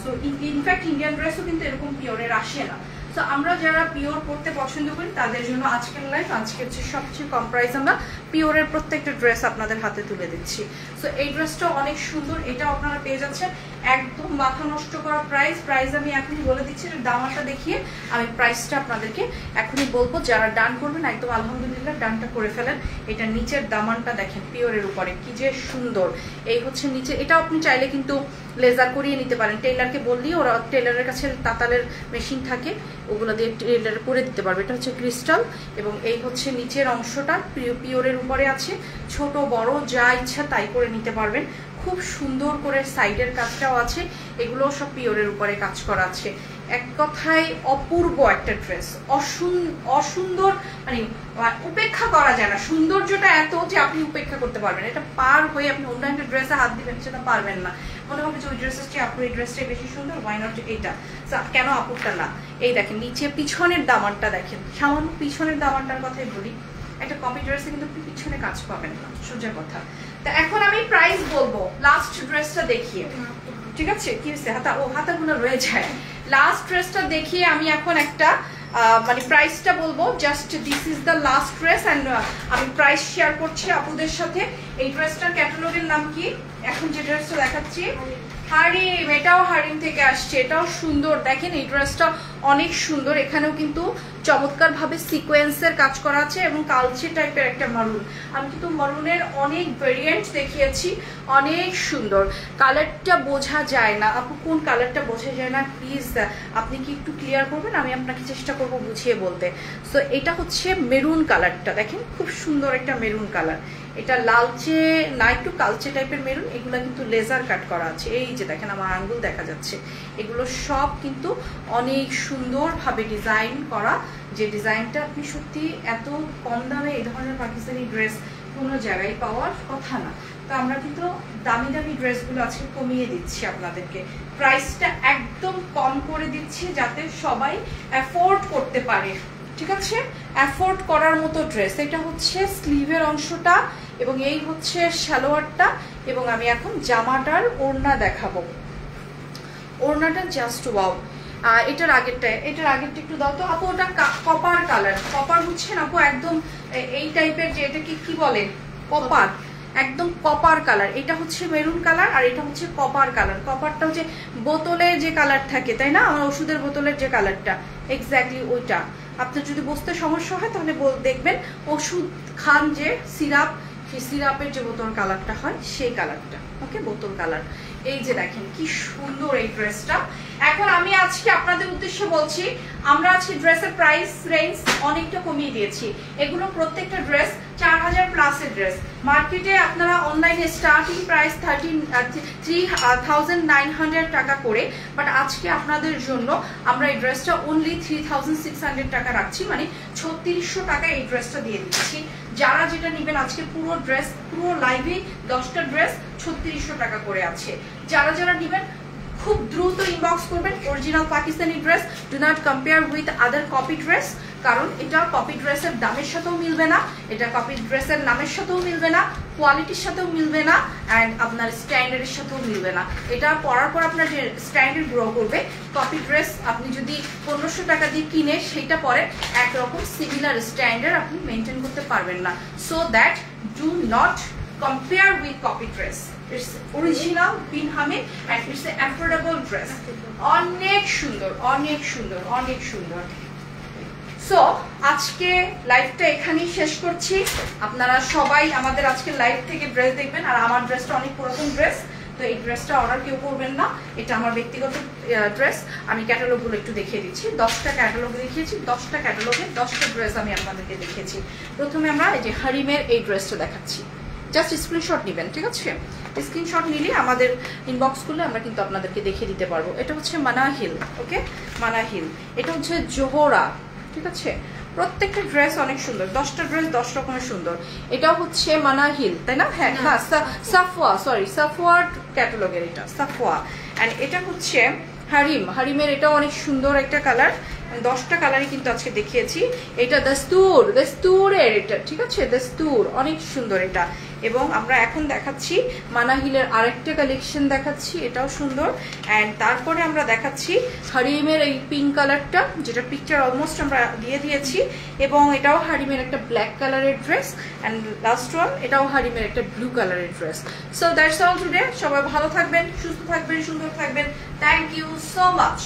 সো ইনফ্যাক্ট ইন্ডিয়ান ড্রেসও কিন্তু এরকম পিওরের আসে না। তো আমরা যারা পিওর পড়তে পছন্দ করি তাদের জন্য আজকের লাইফ, আজকে হচ্ছে সবচেয়ে কম প্রাইস আমরা পিওরের প্রত্যেকটা ড্রেস আপনাদের হাতে তুলে দিচ্ছি। সো এই ড্রেসটা অনেক সুন্দর, এটা আপনারা পেয়ে যাচ্ছেন একদম মাথা নষ্ট করা প্রাইস আমি এখনই বলে দিচ্ছি। এটা দামাটা দেখিয়ে আমি প্রাইসটা আপনাদেরকে এখনই বলবো, যারা ডান করবেন একদম আলহামদুলিল্লাহ ডানটা করে ফেলেন। এটা নিচের দামানটা দেখেন পিওরের উপরে কি যে সুন্দর। এই হচ্ছে নিচে, এটা আপনি চাইলে কিন্তু লেজার করিয়ে নিতে পারেন, টেইলারকে বললেই ওরা, টেইলারের কাছে তাতালের মেশিন থাকে, ওগুলো দিয়ে টেইলার করে দিতে পারবে। এটা হচ্ছে ক্রিস্টাল, এবং এই হচ্ছে নিচের অংশটা পিওরের উপরে আছে, ছোট বড় যা ইচ্ছা তাই করে নিতে পারবেন। খুব সুন্দর করে সাইডের কাজটাও আছে, এগুলো সব পিওরের উপরে কাজ করা আছে। এক কথায় অপূর্ব একটা ড্রেস, অসুন্দর মানে উপেক্ষা করা যায় না, সৌন্দর্যটা এত যে আপনি উপেক্ষা করতে পারবেন। এটা পার হয়ে আপনি অন্য একটা ড্রেসে হাত দিবেন সেটা পারবেন না, মনে হবে যে ওই ড্রেসটি আপুর এই ড্রেসটাই বেশি সুন্দর, ওয়াই নট এইটা, কেন আপুরটা না। এই দেখেন নিচে পিছনের দামানটা দেখেন, সামান্য পিছনের দামানটার কথাই বলি, একটা কপি ড্রেসে কিন্তু পিছনে কাজ পাবেন না, সোজা কথা। তা এখন আমি প্রাইস বলবো লাস্ট ড্রেসটা দেখিয়ে, ঠিক আছে, কি হচ্ছে হাতাগুলো রয়ে যায়। লাস্ট ড্রেসটা দেখিয়ে আমি এখন একটা মানে প্রাইসটা বলবো, just this is the last dress and আমি প্রাইস শেয়ার করছি আপুদের সাথে। এই ড্রেসটার ক্যাটালগের নাম কি, এখন যে ড্রেসটা দেখাচ্ছি হারিম, এটাও হারিম থেকে আসছে, এটাও সুন্দর। দেখেন এই ড্রেসটা অনেক সুন্দর, এখানেও কিন্তু চমৎকার ভাবে সিকোয়েন্সের কাজ করা আছে এবং কালচে টাইপের একটা মারুন। আমি কিন্তু মারুনের অনেক ভেরিয়েন্ট দেখিয়েছি, অনেক সুন্দর। কালারটা বোঝা যায় না আপু, কোন কালারটা বোঝা যায় না প্লিজ আপনি কি একটু ক্লিয়ার করবেন, আমি আপনাকে চেষ্টা করব বুঝিয়ে বলতে। সো এটা হচ্ছে মেরুন কালারটা, দেখেন খুব সুন্দর একটা মেরুন কালার। এটা লালচে না, একটু কালচে টাইপের মেরুন। এগুলো কিন্তু লেজার কাট করা আছে, এই যে দেখেন আমার আঙ্গুল দেখা যাচ্ছে, এগুলো সব কিন্তু অনেক সুন্দরভাবে ডিজাইন করা, যে ডিজাইনটা আপনি সত্যি এত কম দামে এই ধরনের পাকিস্তানি ড্রেস কোনো জায়গায় পাওয়ার কথা না। তো আমরা কিন্তু দামি দামি ড্রেসগুলো আজকে কমিয়ে দিচ্ছি আপনাদেরকে, প্রাইসটা একদম কম করে দিচ্ছি যাতে সবাই অ্যাফোর্ড করতে পারে, ঠিক আছে, অ্যাফোর্ড করার মতো ড্রেস। এটা হচ্ছে স্লিভের অংশটা এবং এই হচ্ছে সালোয়ারটা, এবং আমি এখন জামাটার ওড়না দেখাবো। ওড়নাটা জাস্ট ওয়াও। এটার আগেরটা একটু দাও তো আপু, ওটা কপার কালার, কপার বুঝছেন আপু, একদম এই টাইপের, যে এটা কি বলে কপার, একদম কপার কালার। এটা হচ্ছে মেরুন কালার আর এটা হচ্ছে কপার কালার। কপারটা হচ্ছে বোতলে যে কালার থাকে তাই না, আমার ওষুধের বোতলের যে কালারটা, এক্স্যাক্টলি ওইটা। আপনার যদি বুঝতে সমস্যা হয় তাহলে দেখবেন ওষুধ খান যে সিরাপ, সেই সিরাপের যে বোতল কালারটা হয় সেই কালারটা, ওকে, বোতল কালার। এই যে দেখেন কি সুন্দর এই ড্রেসটা। এখন আমি আজকে আপনাদের উদ্দেশ্যে বলছি, আমরা আজকে ড্রেসের প্রাইস রেঞ্জ অনেকটা কমিয়ে দিয়েছি। এগুলো প্রত্যেকটা ড্রেস 4000 প্লাসের ড্রেস। মার্কেটে আপনারা অনলাইনে স্টার্টিং প্রাইস 3900 টাকা করে, বাট আজকে আপনাদের জন্য আমরা এই ড্রেসটা অনলি 3600 টাকা রাখছি, মানে 3600 টাকা এই ড্রেসটা দিয়ে দিচ্ছি। যারা যেটা নেবেন আজকে পুরো ড্রেস, পুরো লাইভে 10টা ড্রেস 3600 টাকা করে আছে। যারা নেবেন খুব দ্রুত ইনবক্স করবেন। Original Pakistani dress, do not compare with other copy dress, কারণ এটা কপি ড্রেসের দামের সাথেও মিলবে না, এটা কপি ড্রেসের নামের সাথেও মিলবে না, কোয়ালিটির সাথেও মিলবে না, অ্যান্ড আপনার স্ট্যান্ডার্ডের সাথেও মিলবে না। এটা পরার পর আপনার যে স্ট্যান্ডার্ড গ্রো করবে। কপি ড্রেস আপনি যদি 1500 টাকা দিয়ে কিনে সেটা পরে একরকম সিমিলার স্ট্যান্ডার্ড আপনি মেনটেন করতে পারবেন না। So that do not compare with copy dress. It's original bin hamid and it's an affordable dress. অনেক সুন্দর, অনেক সুন্দর, অনেক সুন্দর। সো আজকে লাইভটা এখানেই শেষ করছি। আপনারা সবাই আমাদের আজকে লাইভ থেকে ড্রেস দেখবেন। আর আমার ড্রেসটা অনেক পুরাতন ড্রেস, তো এই ড্রেসটা অর্ডার কেউ করবেন না, এটা আমার ব্যক্তিগত ড্রেস। আমি ক্যাটালগুলো একটু দেখিয়ে দিচ্ছি। 10টা ক্যাটালগ দেখিয়েছি, 10টা ক্যাটালগে 10টা ড্রেস আমি আপনাদেরকে দেখিয়েছি। প্রথমে আমরা এই যে হারিমের এই ড্রেসটা দেখাচ্ছি, জাস্ট স্ক্রিনশট নেবেন, ঠিক আছে? স্ক্রিনশট নিলে আমাদের ইনবক্স করলে আমরা কিন্তু আপনাদেরকে দেখিয়ে দিতে পারবো। এটা হচ্ছে মানাহিল, ওকে, মানাহিল। এটা হচ্ছে জোহরা, ঠিক আছে? প্রত্যেকটা ড্রেস অনেক সুন্দর, 10টা ড্রেস 10 রকমের সুন্দর। এটাও হচ্ছে মানাহিল, তাই না? হ্যাঁ, না সাফওয়া, সরি সাফওয়ার ক্যাটালগের এটা সাফওয়া। অ্যান্ড এটা হচ্ছে হারিম, হারিমের এটাও অনেক সুন্দর একটা কালার। 10টা কালারই কিন্তু আজকে দেখিয়েছি। এটা দস্তুর, দস্তুরের এটা, ঠিক আছে? দস্তুর অনেক সুন্দর এটা। এবং আমরা এখন দেখাচ্ছি মানাহিলের আরেকটা কালেকশন দেখাচ্ছি, এটাও সুন্দর। অ্যান্ড তারপরে আমরা দেখাচ্ছি হারিমের এই পিঙ্ক কালারটা, যেটা পিকচার অলমোস্ট আমরা দিয়ে দিয়েছি। এবং এটাও হারিমের একটা ব্ল্যাক কালারের ড্রেস। অ্যান্ড লাস্ট ওয়ান এটাও হারিমের একটা ব্লু কালারের dress. So that's all today. সবাই ভালো থাকবেন, সুস্থ থাকবেন, সুন্দর থাকবেন। Thank you so much.